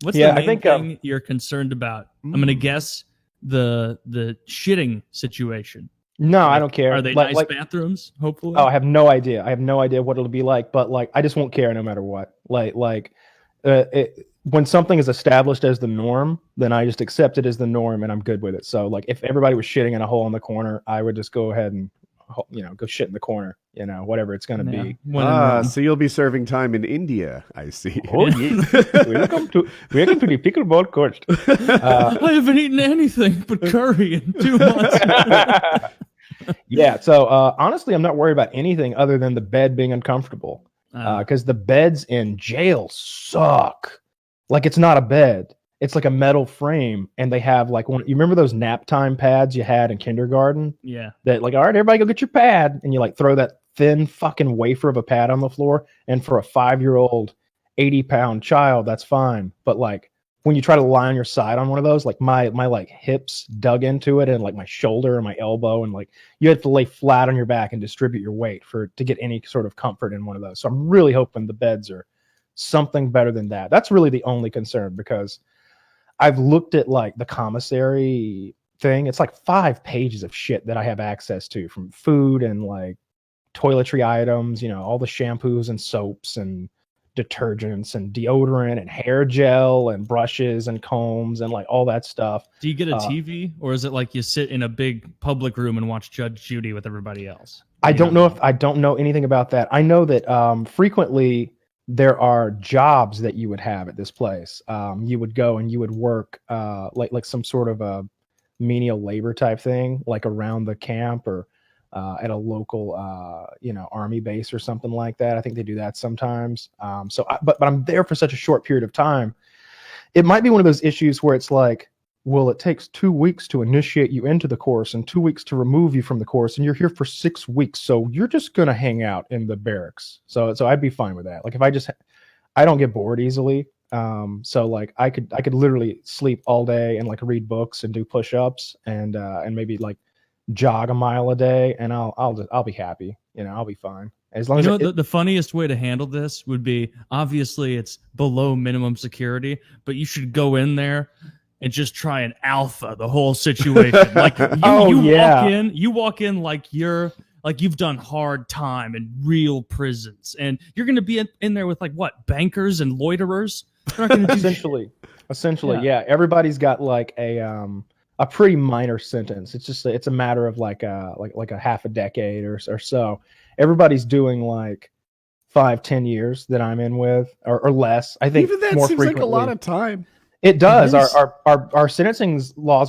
What's the main thing you're concerned about? I'm going to guess the shitting situation. No, I don't care. Are they nice bathrooms? Hopefully. Oh, I have no idea. I have no idea what it'll be like, but like, I just won't care no matter what. When something is established as the norm, then I just accept it as the norm and I'm good with it. So like, if everybody was shitting in a hole in the corner, I would just go ahead and, go shit in the corner, whatever it's going to be. So you'll be serving time in India, I see. Oh, yes. Welcome to the pickleball court. I haven't eaten anything but curry in 2 months. Yeah, so honestly, I'm not worried about anything other than the bed being uncomfortable. Because the beds in jail suck. Like, it's not a bed. It's like a metal frame, and they have like you remember those naptime pads you had in kindergarten? Yeah. That like, all right, everybody go get your pad, and you like throw that thin fucking wafer of a pad on the floor, and for a 5-year-old 80-pound child, that's fine. But like when you try to lie on your side on one of those, like my like hips dug into it, and like my shoulder and my elbow, and like you had to lay flat on your back and distribute your weight to get any sort of comfort in one of those. So I'm really hoping the beds are something better than that. That's really the only concern, because I've looked at like the commissary thing. It's like 5 pages of shit that I have access to, from food and like toiletry items, all the shampoos and soaps and detergents and deodorant and hair gel and brushes and combs and like all that stuff. Do you get a TV, or is it like you sit in a big public room and watch Judge Judy with everybody else? I don't know anything about that. I know that frequently there are jobs that you would have at this place. You would go and you would work like some sort of a menial labor type thing, like around the camp or at a local army base or something like that. I think they do that sometimes. But I'm there for such a short period of time. It might be one of those issues where it's like, well, it takes 2 weeks to initiate you into the course and 2 weeks to remove you from the course, and you're here for 6 weeks, so you're just gonna hang out in the barracks. So I'd be fine with that. Like, if I don't get bored easily, so like I could literally sleep all day and like read books and do push-ups and maybe like jog a mile a day, and I'll be happy. I'll be fine. As long as the funniest way to handle this would be, obviously it's below minimum security, but you should go in there and just try and alpha the whole situation. Like you walk in like you've done hard time in real prisons, and you're going to be in there with like what, bankers and loiterers? Essentially, yeah. Everybody's got like a pretty minor sentence. It's a matter of like a half a decade or so. Everybody's doing like 5-10 years that I'm in with, or less. I think even that more seems frequently. like a lot of time. It does. Our sentencing laws